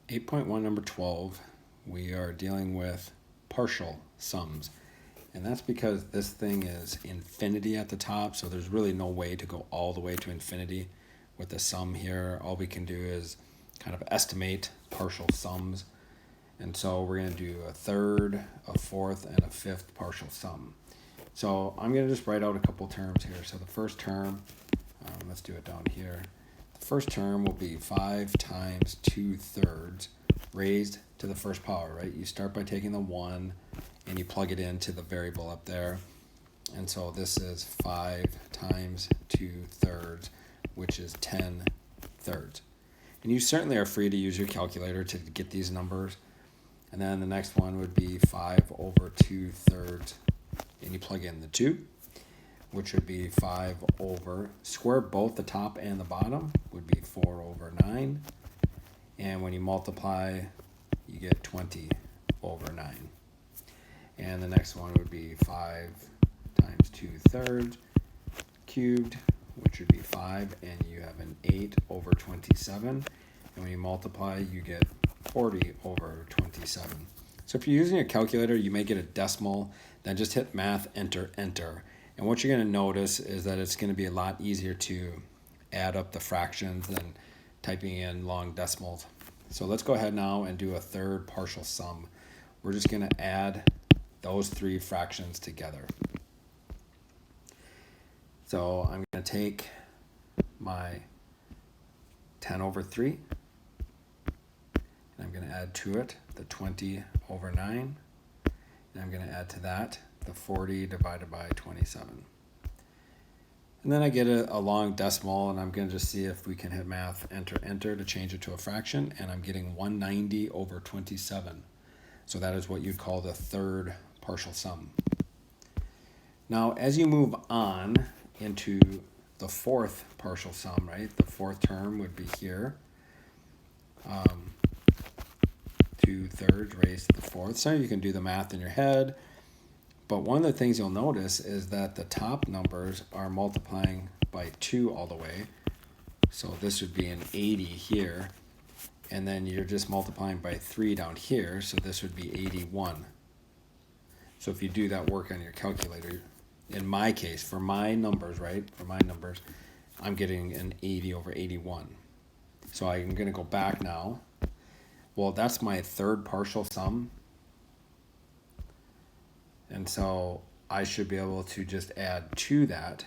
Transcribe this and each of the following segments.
8.1 number 12, we are dealing with partial sums. And that's because this thing is infinity at the top, so there's really no way to go all the way to infinity with the sum here. All we can do is kind of estimate partial sums. And so we're going to do a third, a fourth, and a fifth partial sum. So I'm going to just write out a couple terms here. So the first term, let's do it down here. The first term will be 5 times 2/3 raised to the first power, right? You start by taking the 1 and you plug it into the variable up there. And so this is 5 times 2/3, which is 10/3. And you certainly are free to use your calculator to get these numbers. And then the next one would be 5 over 2/3, and you plug in the 2, which would be 5 over, square both the top and the bottom, would be 4 over 9. And when you multiply, you get 20 over 9. And the next one would be 5 times 2/3 cubed, which would be 5, and you have an 8 over 27. And when you multiply, you get 40 over 27. So if you're using a calculator, you may get a decimal, then just hit math, enter, enter. And what you're going to notice is that it's going to be a lot easier to add up the fractions than typing in long decimals. So let's go ahead now and do a third partial sum. We're just going to add those three fractions together. So I'm going to take my 10 over 3, and I'm going to add to it the 20 over 9, and I'm going to add to that the 40 divided by 27. And then I get a long decimal, and I'm going to just see if we can hit math, enter, enter to change it to a fraction, and I'm getting 190 over 27. So that is what you'd call the third partial sum. Now, as you move on into the fourth partial sum, right? The fourth term would be here. 2/3 raised to the fourth. So you can do the math in your head. But one of the things you'll notice is that the top numbers are multiplying by 2 all the way. So this would be an 80 here. And then you're just multiplying by 3 down here. So this would be 81. So if you do that work on your calculator, in my case, for my numbers, right? For my numbers, I'm getting an 80 over 81. So I'm going to go back now. Well, that's my third partial sum. And so I should be able to just add to that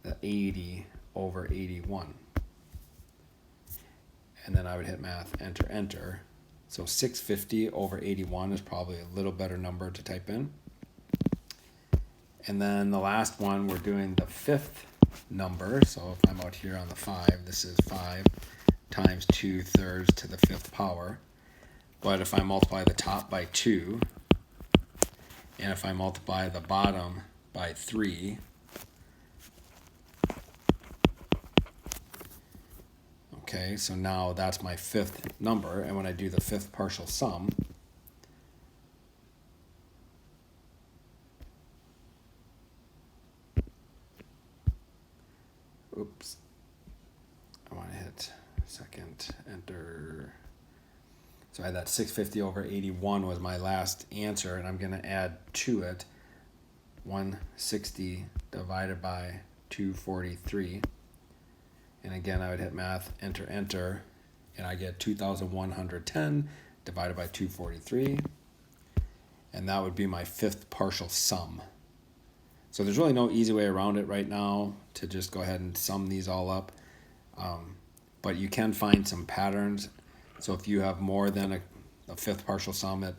the 80 over 81. And then I would hit math, enter, enter. So 650 over 81 is probably a little better number to type in. And then the last one, we're doing the fifth number. So if I'm out here on the 5, this is 5 times 2/3 to the fifth power. But if I multiply the top by 2, and if I multiply the bottom by 3, okay, so now that's my fifth number. And when I do the fifth partial sum, oops, I want to hit second, enter. So I had that 650 over 81 was my last answer, and I'm going to add to it 160 divided by 243. And again, I would hit math, enter, enter, and I get 2,110 divided by 243. And that would be my fifth partial sum. So there's really no easy way around it right now to just go ahead and sum these all up. But you can find some patterns. So if you have more than a fifth partial sum, it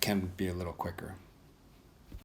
can be a little quicker.